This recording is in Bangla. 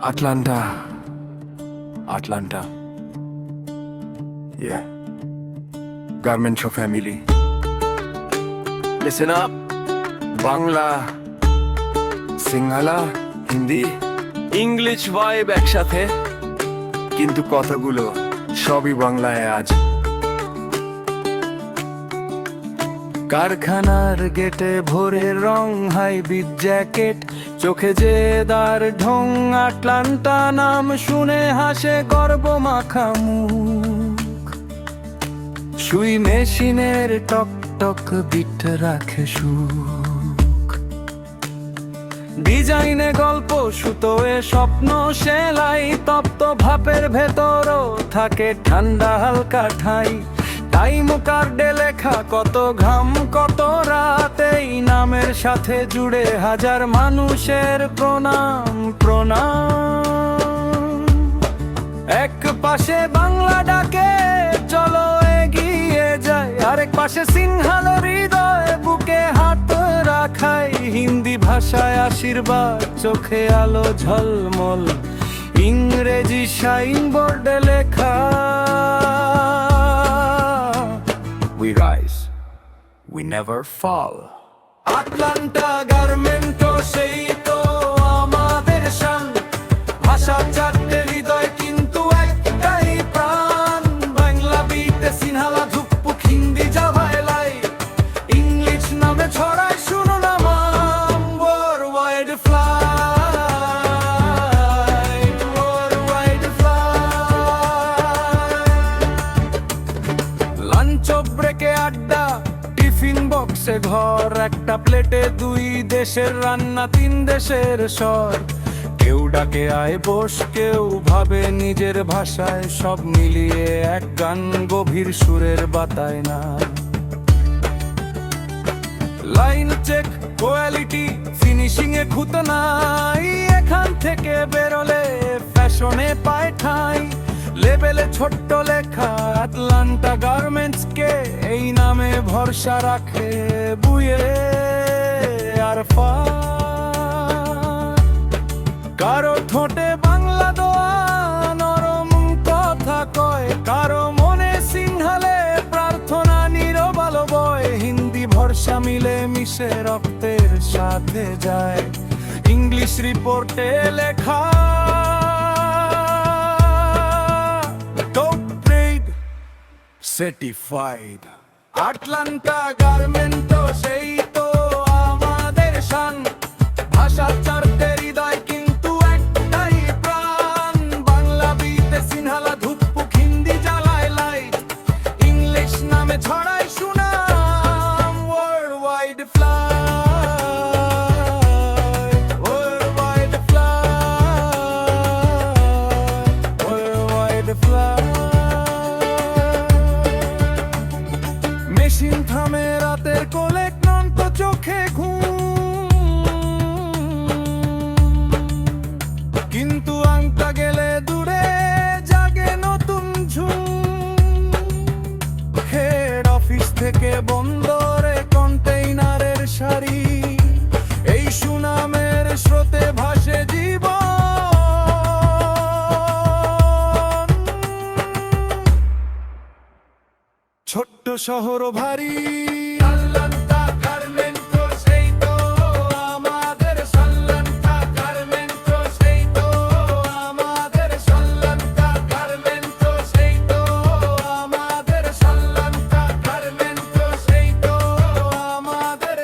Atlanta. Atlanta. Yeah. Garmencho family. Listen up. Bangla, Sinhala, Hindi, English vibe একসাথে, কিন্তু কথাগুলো সবই বাংলায় আজ। কারখানার গেটে ভোরের রং, হাইব্রিড জ্যাকেট, চোখে যে দার ঢং, আটলান্টা নাম শুনে হাসে গর্ব মাখা মুখ। সুই মেশিনের টক টক বিট রাখে সুখ। ডিজাইনে গল্প, সুতোয় স্বপ্ন, সেলাই, তপ্ত ভাপের ভেতরও থাকে ঠান্ডা হালকা ঠাই। টাইম কার্ডে লেখা কত ঘাম, কত রাত, এই নামের সাথে জুড়ে হাজার মানুষের প্রণাম প্রণাম। এক পাশে বাংলা ডাকে চলো এগিয়ে যায়, আরেক পাশে সিংহালা হৃদয় বুকে হাত রাখাই। হিন্দি ভাষায় আশীর্বাদ, চোখে আলো ঝলমল, ইংরেজি সাইনবোর্ডে লেখা We rise, we never fall. Atlanta গার্মেন্টো সেই তো আমাদের শান। ভাষা চারটে, হৃদয় কিন্তু একটাই প্রাণ। বাংলা বিটে সিনহালা, ধুকপুক, হিন্দি জাভায় লাই, ইংলিশ নামে ছড়ায় শুনো না মাম। Worldwide fly, worldwide fly. Lunch ব্রেকে আড্ডা, টিফিন বক্সে ঘর, একটা প্লেটে দুই দেশের রান্না, তিন দেশের স্বর। কেউ ডাকে আয় বস, কেউ ভাবে নিজের ভাষায়, সব মিলিয়ে এক গান গভীর সুরের বাতায় না। লাইন চেক, কোয়ালিটি, ফিনিশিং এ খুঁত নাই, এখান থেকে বেরোলে ফ্যাশনে পায় ঠাঁই। লেবেলে ছোট্ট লেখা আটলান্টা গার্মেন্টস কে, এই নামে ভরসা রাখে বুয়ে আর ফা। কারো ঠোঁটে বাংলা দোয়া, নরম কথা কয়, কারো মনে সিংহালে প্রার্থনা নীরবালো বয়। হিন্দি ভরসা মিলে মিশে রক্তের সাথে যায়, ইংলিশ রিপোর্টে লেখা certified. আটলান্টা গার্মেন্টো সেই তো আমাদের শান। ভাষা চারটে, হৃদয় কিন্তু একটাই প্রাণ। বাংলা বিতে সিনহালা, ধুকপুক, হিন্দি জ্বালায় লাইট, ইংলিশ নামে ছড়ায় সুনাম। Worldwide fly, worldwide fly, worldwide fly. Machine থামে রাতের কোলে, ক্লান্ত চোখে ঘুম, কিন্তু আংটা গেলে দূরে জাগে নতুন ঝুম। হেড অফিস থেকে বন্দরে কন্টেইনারের সারি, এই সুনামের স্রোতে ভাসে জীবন। ছোট্ট শহর ভারী, আটলান্টা গার্মেন্টো সেই তো আমাদের। আটলান্টা গার্মেন্টো সেই তো আমাদের। আটলান্টা গার্মেন্টো সেই তো আমাদের। আটলান্টা গার্মেন্টো সেই তো আমাদের।